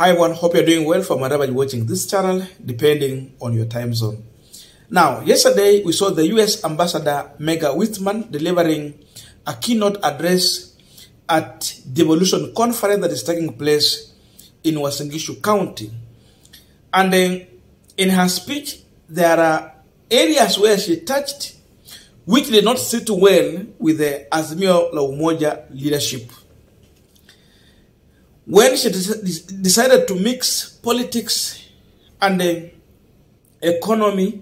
Hi everyone, hope you're doing well from wherever you're watching this channel, depending on your time zone. Now, yesterday we saw the US Ambassador Mega Whitman delivering a keynote address at the Devolution Conference that is taking place in Uasin, Gishu County. And in her speech, there are areas where she touched which did not sit well with the Azimio la Umoja leadership. When she decided to mix politics and economy,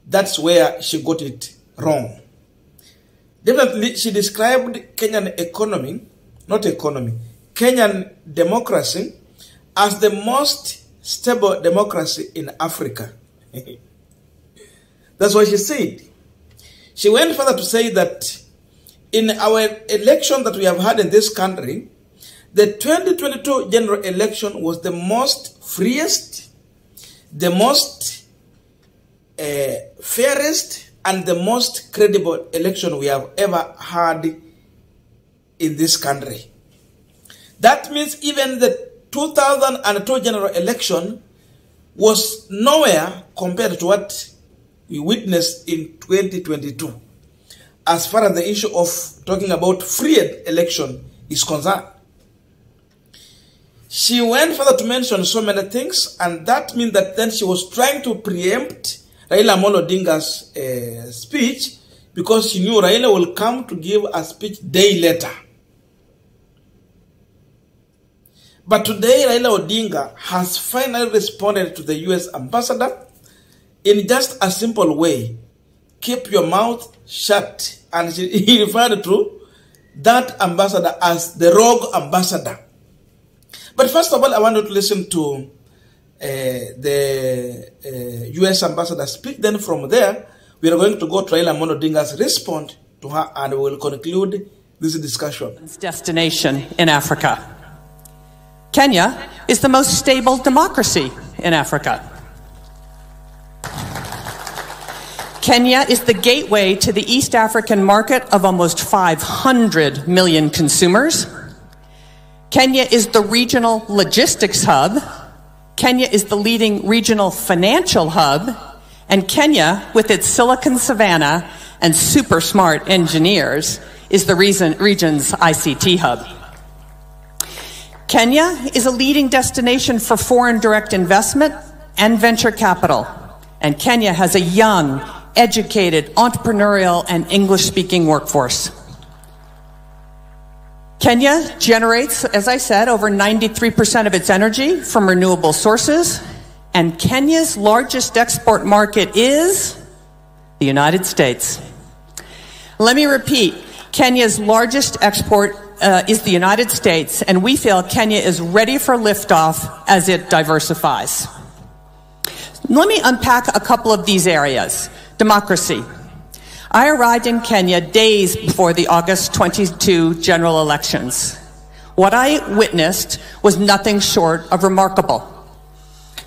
that's where she got it wrong. Definitely, she described Kenyan economy, Kenyan democracy as the most stable democracy in Africa. That's what she said. She went further to say that in our election that we have had in this country, the 2022 general election was the most freest, the most fairest, and the most credible election we have ever had in this country. That means even the 2002 general election was nowhere compared to what we witnessed in 2022, as far as the issue of talking about free election is concerned. She went further to mention so many things, and that means that then she was trying to preempt Raila Odinga's speech, because she knew Raila will come to give a speech day later. But today, Raila Odinga has finally responded to the US ambassador in just a simple way. Keep your mouth shut. And he referred to that ambassador as the rogue ambassador. But first of all, I want you to listen to the US ambassador speak. Then from there, we are going to go to Raila Odinga's response to her, and we will conclude this discussion. Destination in Africa. Kenya is the most stable democracy in Africa. Kenya is the gateway to the East African market of almost 500 million consumers. Kenya is the regional logistics hub. Kenya is the leading regional financial hub. And Kenya, with its Silicon Savannah and super smart engineers, is the region's ICT hub. Kenya is a leading destination for foreign direct investment and venture capital. And Kenya has a young, educated, entrepreneurial, and English-speaking workforce. Kenya generates, as I said, over 93% of its energy from renewable sources, and Kenya's largest export market is the United States. Let me repeat, Kenya's largest export is the United States, and we feel Kenya is ready for liftoff as it diversifies. Let me unpack a couple of these areas. Democracy. I arrived in Kenya days before the August 22 general elections. What I witnessed was nothing short of remarkable.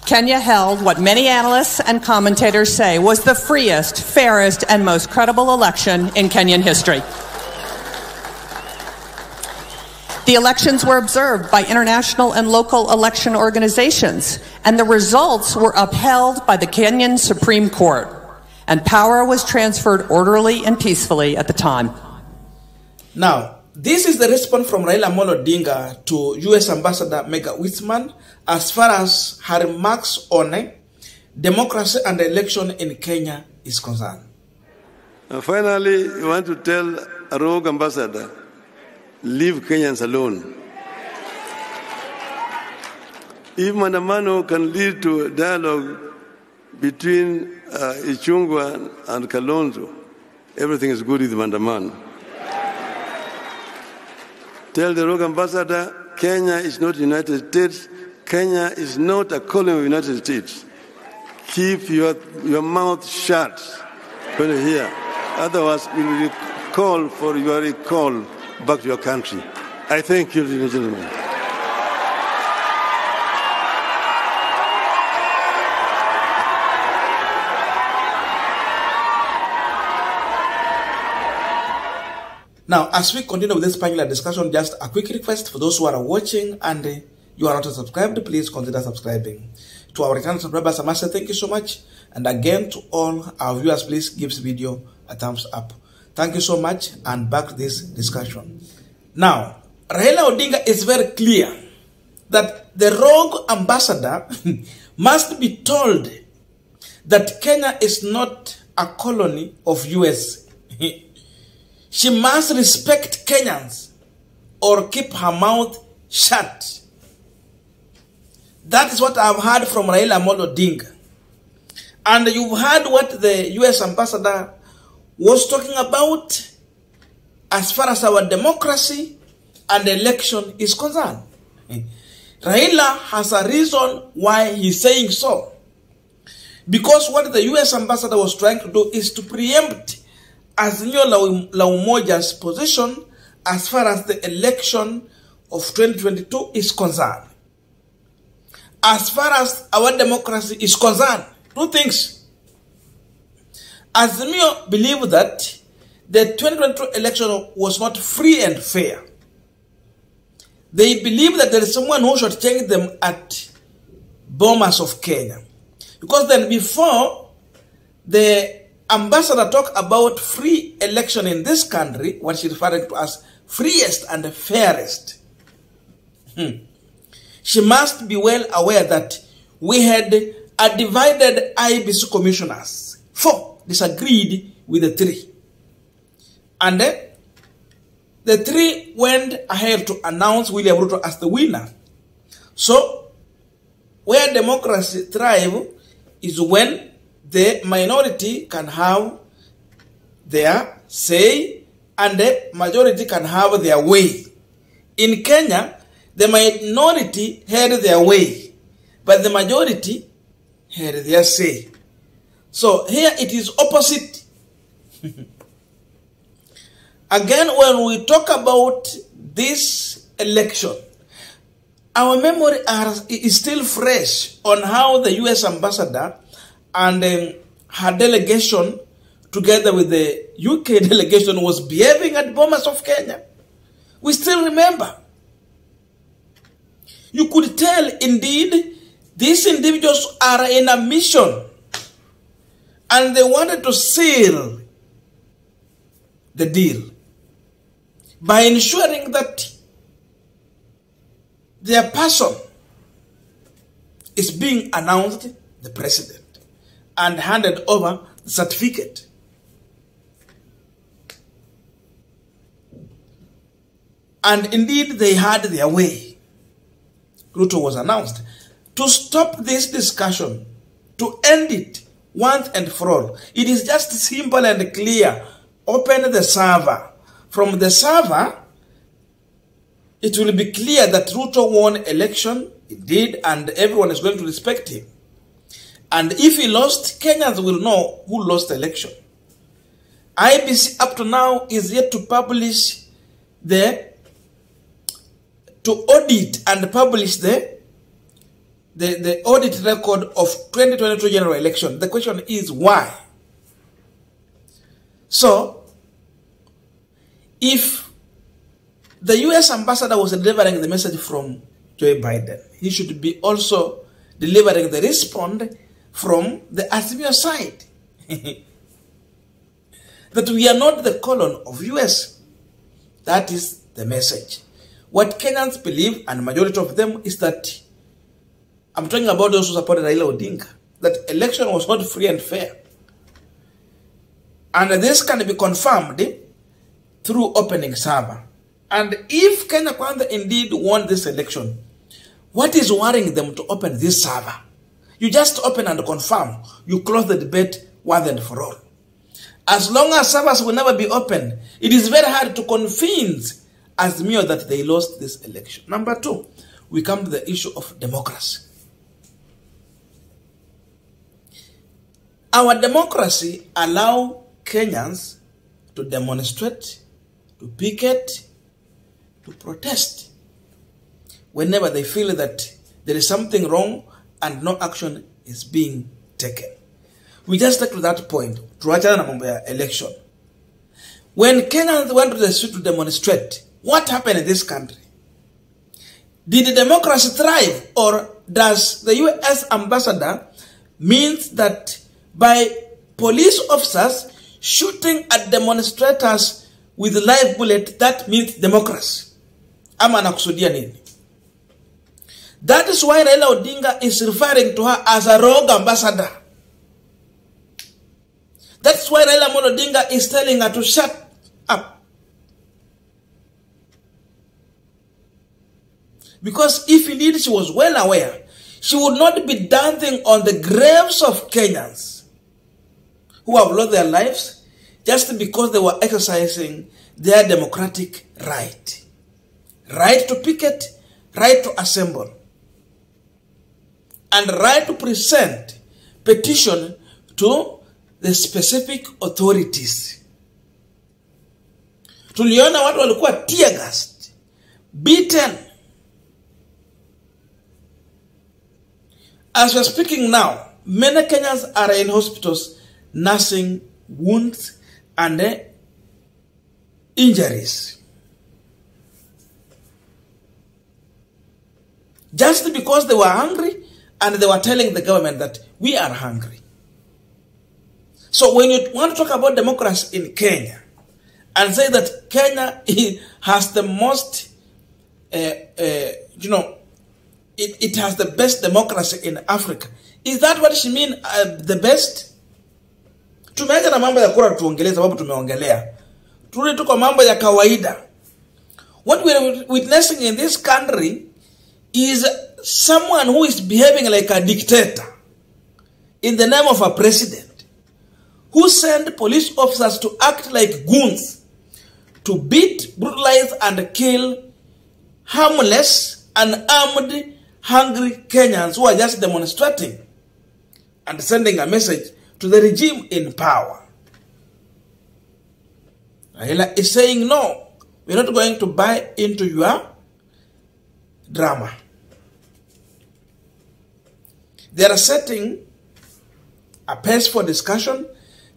Kenya held what many analysts and commentators say was the freest, fairest, and most credible election in Kenyan history. The elections were observed by international and local election organizations, and the results were upheld by the Kenyan Supreme Court. And power was transferred orderly and peacefully at the time. Now, this is the response from Raila Odinga to US Ambassador Mega Whitman as far as her remarks on democracy and election in Kenya is concerned. Finally, I want to tell a rogue ambassador, leave Kenyans alone. If Mandamano can lead to a dialogue between Ichungwa and Kalonzo, everything is good with Mandamano. Tell the rogue ambassador, Kenya is not the United States. Kenya is not a colony of the United States. Keep your mouth shut when you hear. Otherwise, we will call for your recall back to your country. I thank you, ladies and gentlemen. Now, as we continue with this panel discussion, just a quick request for those who are watching and you are not subscribed, please consider subscribing. To our return subscribers, I must say thank you so much. And again, to all our viewers, please give this video a thumbs up. Thank you so much, and back to this discussion. Now, Raila Odinga is very clear that the rogue ambassador must be told that Kenya is not a colony of US. She must respect Kenyans or keep her mouth shut. That is what I've heard from Raila Odinga. And you've heard what the US ambassador was talking about as far as our democracy and election is concerned. Raila has a reason why he's saying so. Because what the US ambassador was trying to do is to preempt Azimio la Umoja's position as far as the election of 2022 is concerned. As far as our democracy is concerned, two things. Azimio believed that the 2022 election was not free and fair. They believe that there is someone who should change them at Bomas of Kenya. Because then before the ambassador talked about free election in this country, what she's referring to as freest and fairest, she must be well aware that we had a divided IBC commissioners. 4 disagreed with the 3. And the 3 went ahead to announce William Ruto as the winner. So, where democracy thrives is when the minority can have their say and the majority can have their way. In Kenya, the minority had their way, but the majority had their say. So here it is opposite. Again, when we talk about this election, our memory is still fresh on how the US ambassador and her delegation, together with the UK delegation, was behaving at Bomas of Kenya. We still remember. You could tell, indeed, these individuals are in a mission, and they wanted to seal the deal by ensuring that their person is being announced the president and handed over the certificate. And indeed, they had their way. Ruto was announced. To stop this discussion, to end it once and for all, it is just simple and clear. Open the server. From the server, it will be clear that Ruto won election, indeed, and everyone is going to respect him. And if he lost, Kenyans will know who lost the election. IBC up to now is yet to publish to audit and publish the audit record of 2022 general election. The question is why? So, if the US ambassador was delivering the message from Joe Biden, he should be also delivering the response from the Azimio side. That we are not the colony of US. That is the message. What Kenyans believe, and majority of them, is that, I'm talking about those who supported Raila Odinga, that election was not free and fair. And this can be confirmed through opening server. And if Kenya Kwanza indeed won this election, what is worrying them to open this server? You just open and confirm. You close the debate once and for all. As long as servers will never be open, it is very hard to convince Azimio that they lost this election. Number 2, we come to the issue of democracy. Our democracy allows Kenyans to demonstrate, to picket, to protest whenever they feel that there is something wrong and no action is being taken. We just take to that point, to election. When Kenyans went to the street to demonstrate, what happened in this country? Did democracy thrive, or does the US ambassador means that by police officers shooting at demonstrators with live bullet, that means democracy? Ama anakusudia nini? That is why Raila Odinga is referring to her as a rogue ambassador. That's why Raila Odinga is telling her to shut up. Because if indeed she was well aware, she would not be dancing on the graves of Kenyans who have lost their lives just because they were exercising their democratic right. Right to picket, right to assemble, and right to present petition to the specific authorities. Tuliona watu walikuwa tear gassed, beaten. As we're speaking now, many Kenyans are in hospitals nursing wounds and injuries. Just because they were hungry and they were telling the government that we are hungry. So when you want to talk about democracy in Kenya and say that Kenya has the most, it has the best democracy in Africa, is that what she mean, the best? Tumeacha na mambo ya kura tuongelee sababu tumeongelea. Turudi tuko mambo ya kawaida. What we are witnessing in this country is someone who is behaving like a dictator in the name of a president, who sent police officers to act like goons, to beat, brutalize, and kill harmless and armed, hungry Kenyans who are just demonstrating and sending a message to the regime in power. Raila is saying, no, we're not going to buy into your drama. They are setting a pace for discussion.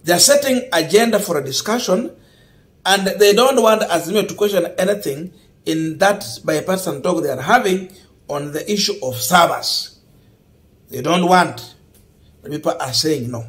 They are setting agenda for a discussion, and they don't want Azimio to question anything in that bipartisan talk they are having on the issue of service. They don't want. The people are saying no.